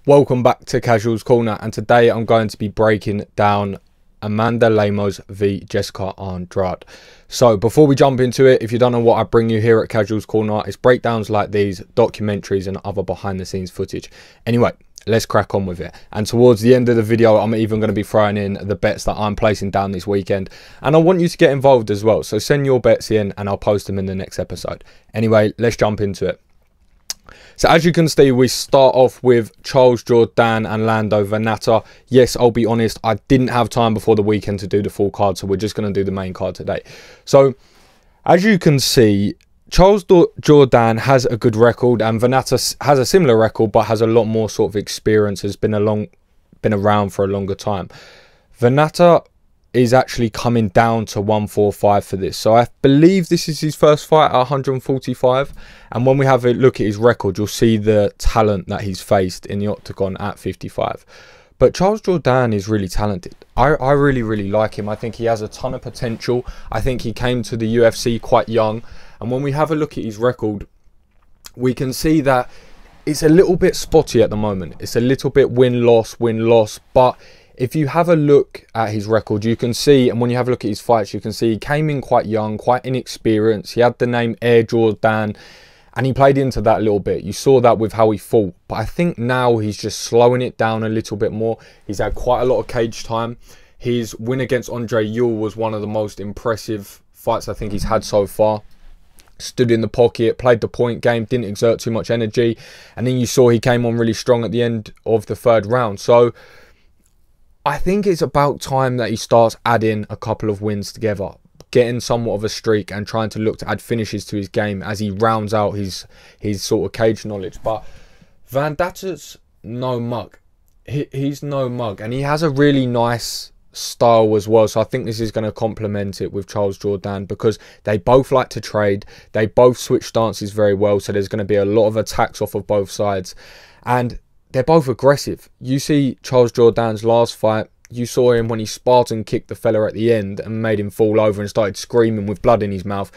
Welcome back to Casuals Corner, and today I'm going to be breaking down Amanda Lemos v Jessica Andrade. So before we jump into it, if you don't know what I bring you here at Casuals Corner, it's breakdowns like these, documentaries and other behind the scenes footage. Anyway, let's crack on with it. And towards the end of the video, I'm even going to be throwing in the bets that I'm placing down this weekend, and I want you to get involved as well. So send your bets in and I'll post them in the next episode. Anyway, let's jump into it. So as you can see, we start off with Jourdain and Lando Vennata. Yes, I'll be honest, I didn't have time before the weekend to do the full card, so we're just going to do the main card today. So as you can see, Jourdain has a good record, and Vennata has a similar record but has a lot more sort of experience, has been around for a longer time. Vennata is actually coming down to 145 for this, so I believe this is his first fight at 145, and when we have a look at his record, you'll see the talent that he's faced in the octagon at 55. But Jourdain is really talented. I really like him. I think he has a ton of potential. I think he came to the UFC quite young, and when we have a look at his record, we can see that it's a little bit spotty at the moment. It's a little bit win-loss, but if you have a look at his record, you can see, and when you have a look at his fights, you can see he came in quite young, quite inexperienced. He had the name Air Jourdain, and he played into that a little bit. You saw that with how he fought. But I think now he's just slowing it down a little bit more. He's had quite a lot of cage time. His win against Andre Ewell was one of the most impressive fights I think he's had so far. Stood in the pocket, played the point game, didn't exert too much energy. And then you saw he came on really strong at the end of the third round. So I think it's about time that he starts adding a couple of wins together, getting somewhat of a streak and trying to look to add finishes to his game as he rounds out his sort of cage knowledge. But Vennata's no mug. He's no mug, and he has a really nice style as well. So I think this is going to complement it with Jourdain, because they both like to trade. They both switch stances very well. So there's going to be a lot of attacks off of both sides. And they're both aggressive. You see Jourdain's last fight, you saw him when he Spartan kicked the fella at the end and made him fall over and started screaming with blood in his mouth.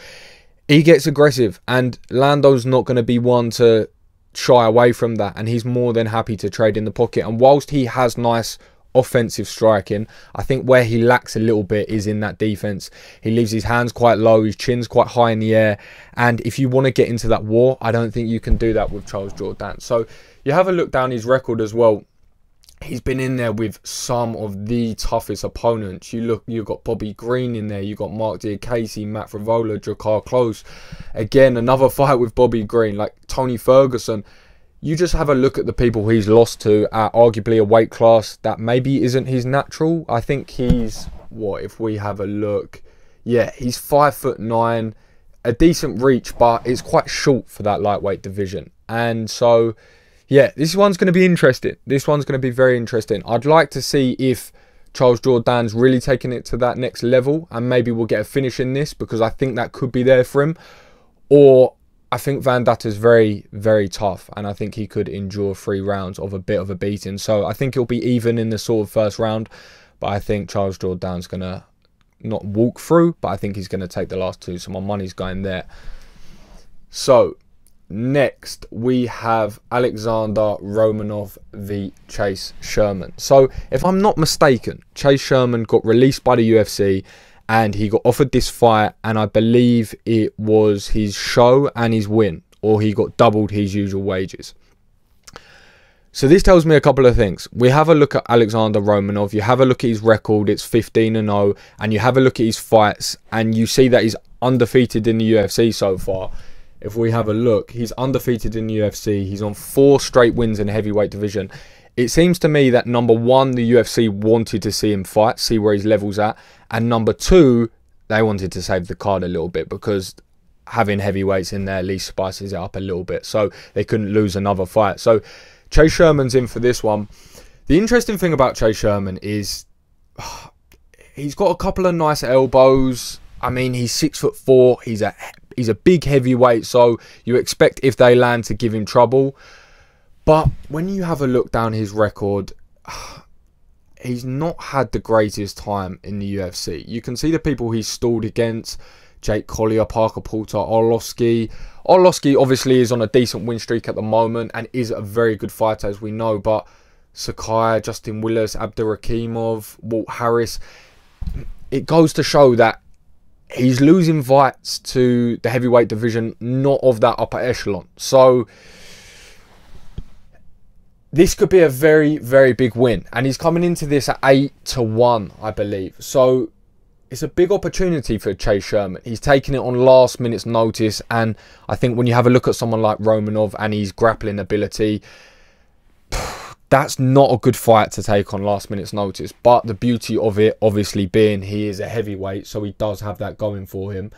He gets aggressive, and Lando's not going to be one to shy away from that, and he's more than happy to trade in the pocket. And whilst he has nice offensive striking, I think where he lacks a little bit is in that defense. He leaves his hands quite low, his chin's quite high in the air, and if you want to get into that war, I don't think you can do that with Jourdain. So you have a look down his record as well. He's been in there with some of the toughest opponents. You've got Bobby Green in there. You've got Mark Diakase, Matt Frivola, Drakkar Klose. Again, another fight with Bobby Green, like Tony Ferguson. You just have a look at the people he's lost to at arguably a weight class that maybe isn't his natural. I think he's, what, if we have a look? Yeah, he's 5'9", a decent reach, but it's quite short for that lightweight division. And so, yeah, this one's going to be interesting. This one's going to be very interesting. I'd like to see if Jourdain's really taking it to that next level, and maybe we'll get a finish in this, because I think that could be there for him. Or I think Vennata's very tough, and I think he could endure 3 rounds of a bit of a beating. So I think it'll be even in the sort of first round, but I think Jourdain's going to not walk through, but I think he's going to take the last 2, so my money's going there. So next we have Alexandr Romonov v Chase Sherman. So if I'm not mistaken, Chase Sherman got released by the UFC, and he got offered this fight, and I believe it was his show and his win, or he got doubled his usual wages. So this tells me a couple of things. We have a look at Alexandr Romonov. You have a look at his record. It's 15-0. And you have a look at his fights, and you see that he's undefeated in the UFC so far. If we have a look, he's undefeated in the UFC. He's on 4 straight wins in the heavyweight division. It seems to me that number 1, the UFC wanted to see him fight, see where his level's at. And number 2, they wanted to save the card a little bit, because having heavyweights in there at least spices it up a little bit, so they couldn't lose another fight. So Chase Sherman's in for this one. The interesting thing about Chase Sherman is he's got a couple of nice elbows. I mean, he's 6'4". He's a big heavyweight, so you expect if they land to give him trouble. But when you have a look down his record, he's not had the greatest time in the UFC. You can see the people he's stalled against. Jake Collier, Parker Porter, Arlovski. Arlovski obviously is on a decent win streak at the moment and is a very good fighter, as we know. But Sakai, Justin Willis, Abdurakhimov, Walt Harris, it goes to show that he's losing fights to the heavyweight division, not of that upper echelon. So this could be a very, very big win. And he's coming into this at 8-1, I believe. So it's a big opportunity for Chase Sherman. He's taking it on last minute's notice. And I think when you have a look at someone like Romanov and his grappling ability, that's not a good fight to take on last minute's notice. But the beauty of it, obviously, being he is a heavyweight, so he does have that going for him,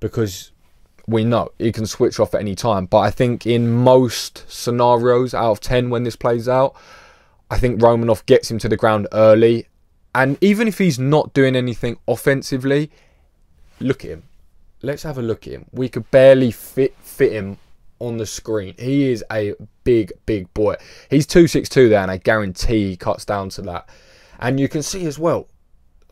because we know he can switch off at any time. But I think in most scenarios out of 10 when this plays out, I think Romanov gets him to the ground early. And even if he's not doing anything offensively, look at him. Let's have a look at him. We could barely fit him on the screen. He is a big boy. He's 262 there, and I guarantee he cuts down to that. And you can see as well,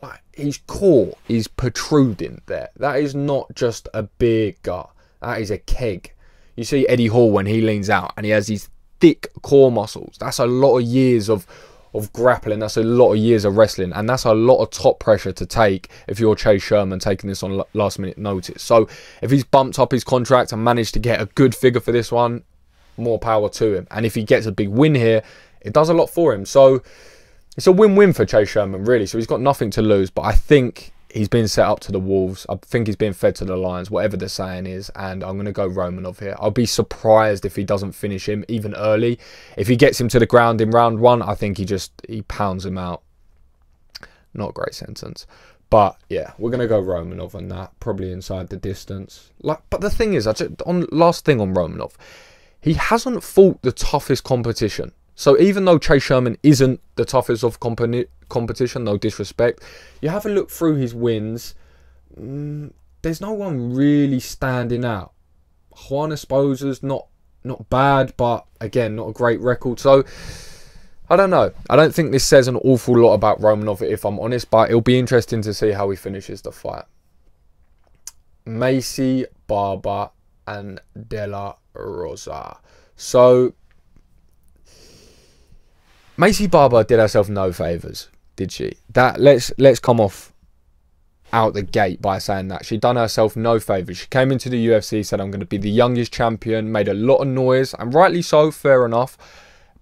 like, his core is protruding there. That is not just a big guy. That is a keg. You see Eddie Hall when he leans out and he has these thick core muscles. That's a lot of years of grappling. That's a lot of years of wrestling, and that's a lot of top pressure to take if you're Chase Sherman taking this on last minute notice. So if he's bumped up his contract and managed to get a good figure for this one, more power to him. And if he gets a big win here, it does a lot for him. So it's a win-win for Chase Sherman, really. So he's got nothing to lose, but I think he's been set up to the Wolves. I think he's being fed to the Lions, whatever the saying is. And I'm going to go Romanov here. I'll be surprised if he doesn't finish him even early. If he gets him to the ground in round one, I think he pounds him out. Not a great sentence. But yeah, we're going to go Romanov on that. Probably inside the distance. But the thing is, last thing on Romanov, he hasn't fought the toughest competition. So even though Chase Sherman isn't the toughest of competition, no disrespect, you have a look through his wins, there's no one really standing out. Juan Esposa's not bad, but again, not a great record. So I don't know. I don't think this says an awful lot about Romanov, if I'm honest, but it'll be interesting to see how he finishes the fight. Maycee, Barber and De La Rosa. So Maycee Barber did herself no favours, did she? Let's come off out the gate by saying that she done herself no favours. She came into the UFC, said I'm going to be the youngest champion, made a lot of noise, and rightly so, fair enough.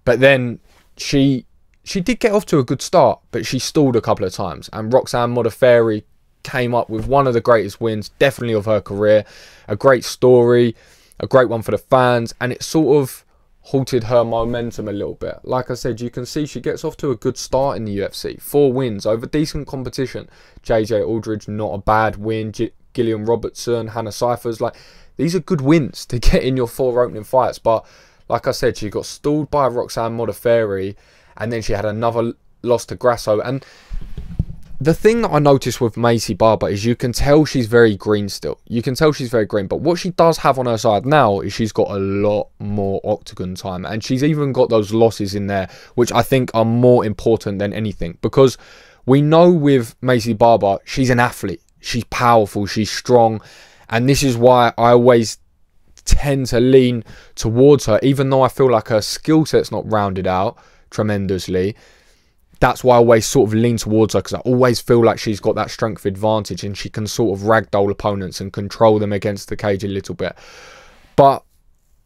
But then she did get off to a good start, but she stalled a couple of times. And Roxanne Modafferi came up with one of the greatest wins, definitely of her career. A great story, a great one for the fans, and it sort of halted her momentum a little bit. Like I said, you can see she gets off to a good start in the UFC. 4 wins over decent competition. JJ Aldridge, not a bad win. Gillian Robertson, Hannah Cyphers. Like, these are good wins to get in your 4 opening fights. But like I said, she got stalled by Roxanne Modafferi, and then she had another loss to Grasso. And the thing that I noticed with Maycee Barber is you can tell she's very green still. You can tell she's very green. But what she does have on her side now is she's got a lot more octagon time. And she's even got those losses in there, which I think are more important than anything. Because we know with Maycee Barber, she's an athlete. She's powerful. She's strong. And this is why I always tend to lean towards her. Even though I feel like her skill set's not rounded out tremendously, that's why I always sort of lean towards her, because I always feel like she's got that strength advantage and she can sort of ragdoll opponents and control them against the cage a little bit. But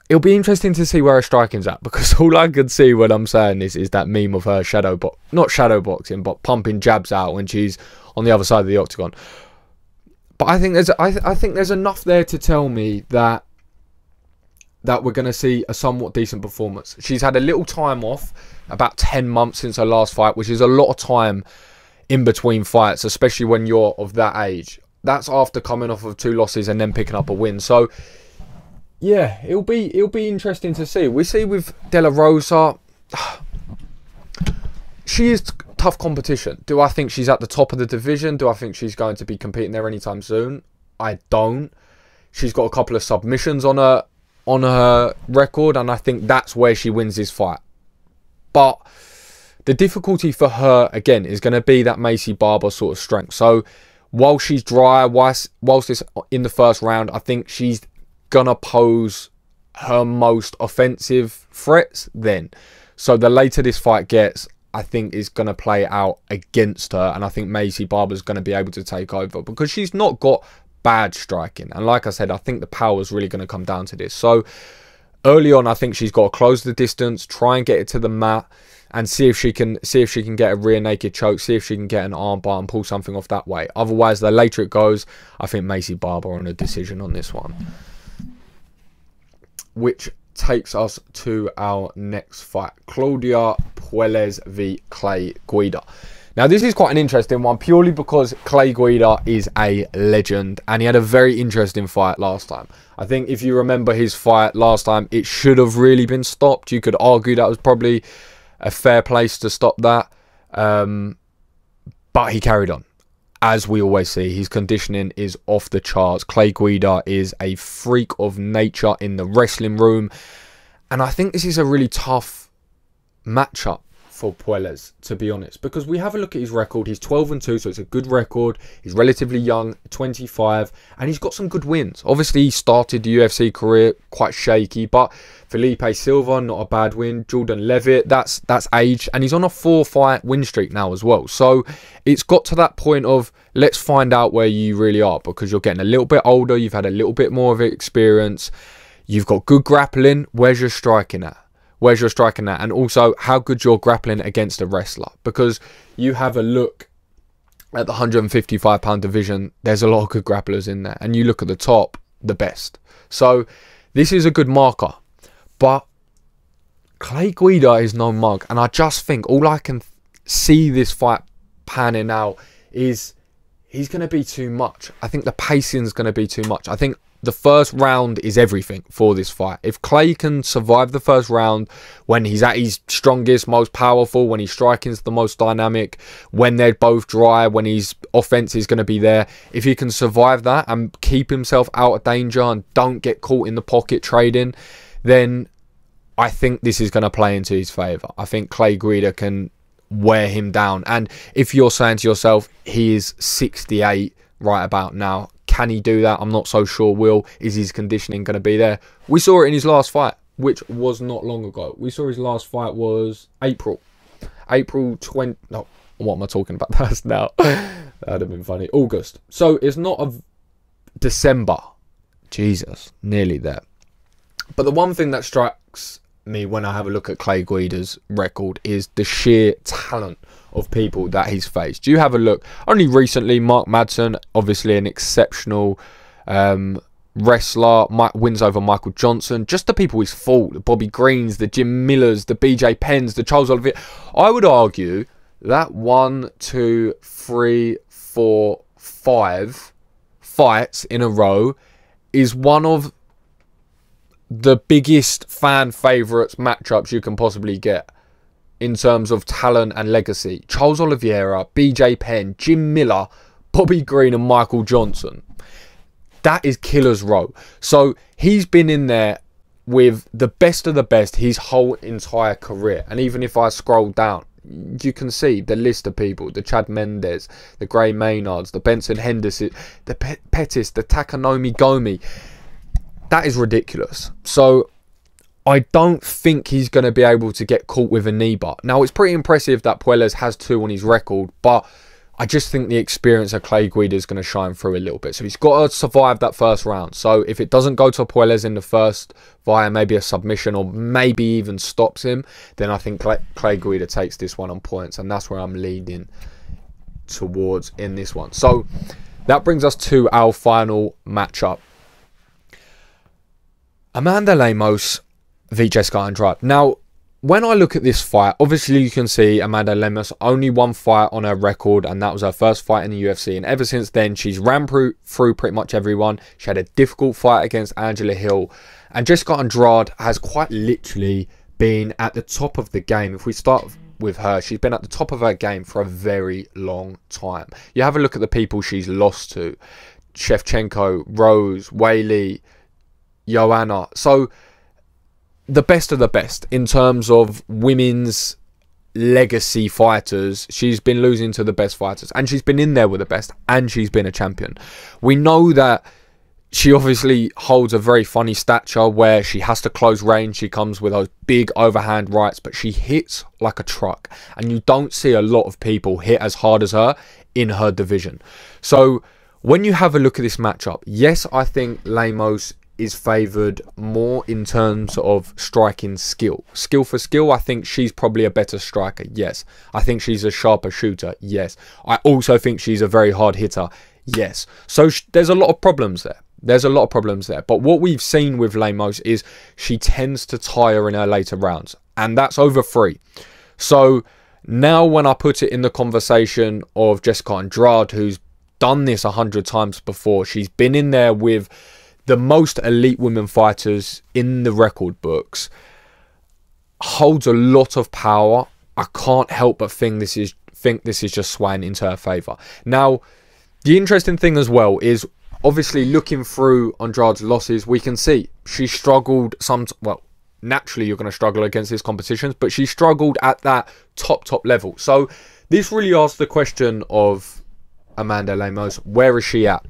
it'll be interesting to see where her striking's at, because all I can see when I'm saying this is that meme of her not shadow boxing, but pumping jabs out when she's on the other side of the octagon. But I think there's enough there to tell me that we're going to see a somewhat decent performance. She's had a little time off, about 10 months since her last fight, which is a lot of time in between fights, especially when you're of that age. That's after coming off of 2 losses and then picking up a win. So yeah, it'll be interesting to see. We see with De La Rosa, she is tough competition. Do I think she's at the top of the division? Do I think she's going to be competing there anytime soon? I don't. She's got a couple of submissions on her record, and I think that's where she wins this fight. But the difficulty for her, again, is going to be that Maycee Barber sort of strength. So while she's dry, whilst it's in the first round, I think she's going to pose her most offensive threats then. So the later this fight gets, I think is going to play out against her. And I think Maycee Barber's going to be able to take over because she's not got bad striking. And like I said, I think the power is really going to come down to this. So early on, I think she's got to close the distance, try and get it to the mat, and see if she can get a rear naked choke, see if she can get an armbar and pull something off that way. Otherwise, the later it goes, I think Maycee Barber on a decision on this one. Which takes us to our next fight. Claudio Puelles v Clay Guida. Now, this is quite an interesting one, purely because Clay Guida is a legend, and he had a very interesting fight last time. I think if you remember his fight last time, it should have really been stopped. You could argue that was probably a fair place to stop that. But he carried on. As we always see, his conditioning is off the charts. Clay Guida is a freak of nature in the wrestling room. And I think this is a really tough matchup for Puelles, to be honest, because we have a look at his record. He's 12-2, so it's a good record. He's relatively young, 25, and he's got some good wins. Obviously, he started the UFC career quite shaky, but Felipe Silva, not a bad win. Jourdain Levitt, that's age, and he's on a 4-fight win streak now as well. So it's got to that point of, let's find out where you really are, because you're getting a little bit older, you've had a little bit more of experience, you've got good grappling. Where's your striking at? Where's your striking at? And also, how good you're grappling against a wrestler. Because you have a look at the 155-pound division, there's a lot of good grapplers in there. And you look at the top, the best. So, this is a good marker. But Clay Guida is no mug. And I just think all I can see this fight panning out is he's going to be too much. I think the pacing is going to be too much. I think the first round is everything for this fight. If Clay can survive the first round when he's at his strongest, most powerful, when his striking's the most dynamic, when they're both dry, when his offense is going to be there, if he can survive that and keep himself out of danger and don't get caught in the pocket trading, then I think this is going to play into his favour. I think Clay Guida can wear him down. And if you're saying to yourself, he is 68 right about now, can he do that? I'm not so sure. Is his conditioning going to be there? We saw it in his last fight, which was not long ago. We saw his last fight was April 20. No, what am I talking about? That's now. That'd have been funny. August. So it's not a December. Jesus, nearly there. But the one thing that strikes me when I have a look at Clay Guida's record is the sheer talent of people that he's faced. You have a look. Only recently, Mark Madsen, obviously an exceptional wrestler, wins over Michael Johnson. Just the people he's fought, the Bobby Greens, the Jim Millers, the BJ Penns, the Charles Olivier. I would argue that 1, 2, 3, 4, 5 fights in a row is one of the biggest fan favourites matchups you can possibly get in terms of talent and legacy. Charles Oliveira, BJ Penn, Jim Miller, Bobby Green and Michael Johnson. That is killer's row. So he's been in there with the best of the best his whole entire career. And even if I scroll down, you can see the list of people. The Chad Mendes, the Gray Maynards, the Benson Henderson, the Pettis, the Takanomi Gomi. That is ridiculous. So I don't think he's going to be able to get caught with a knee bar. Now, it's pretty impressive that Puelles has 2 on his record, but I just think the experience of Clay Guida is going to shine through a little bit. So he's got to survive that first round. So if it doesn't go to Puelles in the first via maybe a submission or maybe even stops him, then I think Clay Guida takes this one on points. And that's where I'm leading towards in this one. So that brings us to our final matchup. Amanda Lemos v Jessica Andrade. Now, when I look at this fight, obviously you can see Amanda Lemos only 1 fight on her record, and that was her first fight in the UFC. And ever since then, she's ran through pretty much everyone. She had a difficult fight against Angela Hill. And Jessica Andrade has quite literally been at the top of the game. If we start with her, she's been at the top of her game for a very long time. You have a look at the people she's lost to. Shevchenko, Rose, Weili, Joanna. So the best of the best in terms of women's legacy fighters, she's been losing to the best fighters, and she's been in there with the best, and she's been a champion. We know that she obviously holds a very funny stature where she has to close range. She comes with those big overhand rights, but she hits like a truck, and you don't see a lot of people hit as hard as her in her division. So when you have a look at this matchup, yes, I think Lemos is favoured more in terms of striking skill. Skill for skill, I think she's probably a better striker, yes. I think she's a sharper shooter, yes. I also think she's a very hard hitter, yes. So there's a lot of problems there. There's a lot of problems there. But what we've seen with Lemos is she tends to tire in her later rounds. And that's over 3. So now when I put it in the conversation of Jessica Andrade, who's done this 100 times before, she's been in there with the most elite women fighters in the record books, holds a lot of power. I can't help but think this is just swaying into her favour. Now, the interesting thing as well is, obviously, looking through Andrade's losses, we can see she struggled well, naturally you're going to struggle against these competitions, but she struggled at that top level. So this really asks the question of Amanda Lemos, where is she at?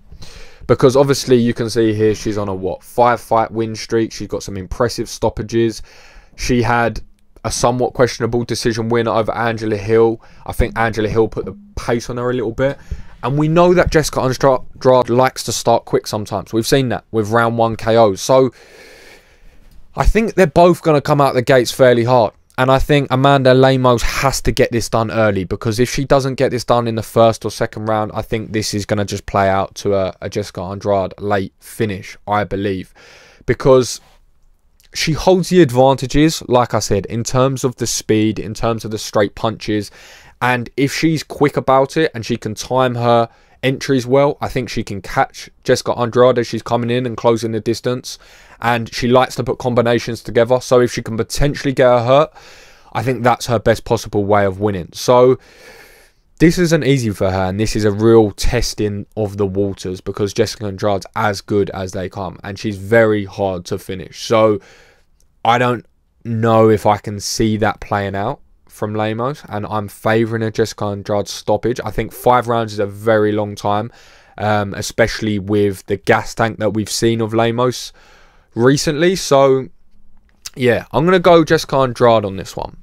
Because obviously you can see here she's on a 5-fight win streak. She's got some impressive stoppages. She had a somewhat questionable decision win over Angela Hill. I think Angela Hill put the pace on her a little bit. And we know that Jessica Andrade likes to start quick sometimes. We've seen that with round 1 KOs. So I think they're both going to come out the gates fairly hard. And I think Amanda Lemos has to get this done early, because if she doesn't get this done in the first or second round, I think this is going to just play out to a Jessica Andrade late finish, I believe. Because she holds the advantages, like I said, in terms of the speed, in terms of the straight punches. And if she's quick about it and she can time her entries well, I think she can catch Jessica Andrade as she's coming in and closing the distance. And she likes to put combinations together. So if she can potentially get her hurt, I think that's her best possible way of winning. So this isn't easy for her, and this is a real testing of the waters, because Jessica Andrade's as good as they come, and she's very hard to finish. So I don't know if I can see that playing out from Lemos, and I'm favouring a Jessica Andrade stoppage. I think 5 rounds is a very long time, especially with the gas tank that we've seen of Lemos recently. So yeah, I'm going to go Jessica Andrade on this one.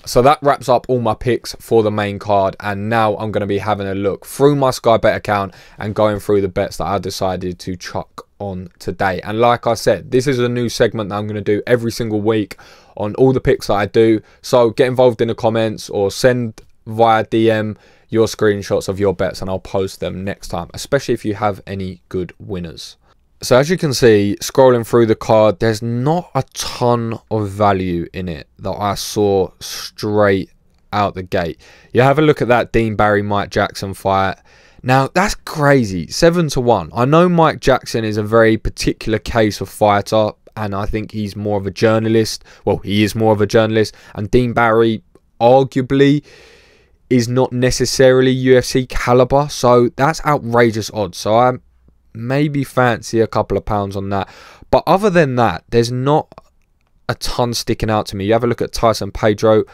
So that wraps up all my picks for the main card, and now I'm going to be having a look through my Sky Bet account and going through the bets that I decided to chuck on today. And like I said, this is a new segment that I'm going to do every single week on all the picks that I do. So get involved in the comments or send via DM your screenshots of your bets, and I'll post them next time, especially if you have any good winners. So as you can see, scrolling through the card, there's not a ton of value in it that I saw straight out the gate. You have a look at that Dean Barry-Mike Jackson fight. Now, that's crazy. 7-1. I know Mike Jackson is a very particular case of fighter, and I think he's more of a journalist. Well, he is more of a journalist. And Dean Barry, arguably, is not necessarily UFC caliber. So that's outrageous odds. So I maybe fancy a couple of pounds on that. But other than that, there's not a ton sticking out to me. You have a look at Tyson Pedro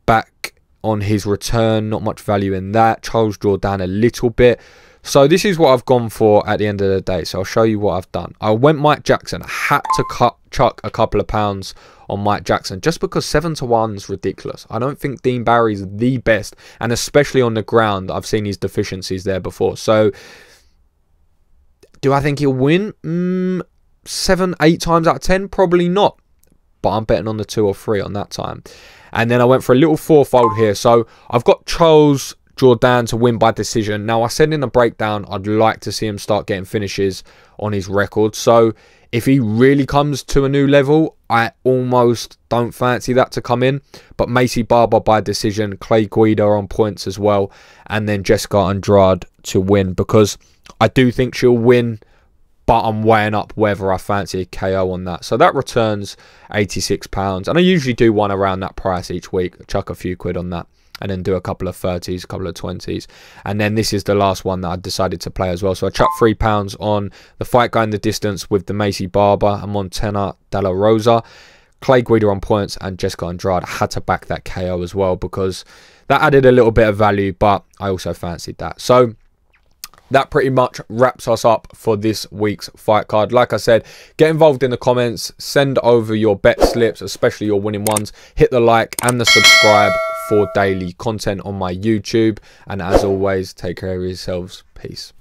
back on his return. Not much value in that. Charles Jourdain a little bit. So this is what I've gone for at the end of the day. So I'll show you what I've done. I went Mike Jackson. I had to chuck a couple of pounds on Mike Jackson just because 7-1 is ridiculous. I don't think Dean Barry's the best, and especially on the ground, I've seen his deficiencies there before. So do I think he'll win? 7, 8 times out of 10? Probably not. But I'm betting on the 2 or 3 on that time. And then I went for a little 4-fold here. So I've got Charles Jourdain to win by decision. Now, I said in the breakdown, I'd like to see him start getting finishes on his record. So if he really comes to a new level, I almost don't fancy that to come in. But Maycee Barber by decision, Guida on points as well. And then Jessica Andrade to win, because I do think she'll win, but I'm weighing up whether I fancy a KO on that. So that returns £86. And I usually do one around that price each week. Chuck a few quid on that. And then do a couple of 30s, a couple of 20s. And then this is the last one that I decided to play as well. So I chucked £3 on the fight going the distance with the Maycee Barber and Montana de la Rosa. Guida on points and Jessica Andrade. I had to back that KO as well because that added a little bit of value, but I also fancied that. So that pretty much wraps us up for this week's fight card. Like I said, get involved in the comments, send over your bet slips, especially your winning ones. Hit the like and the subscribe for daily content on my YouTube. And as always, take care of yourselves. Peace.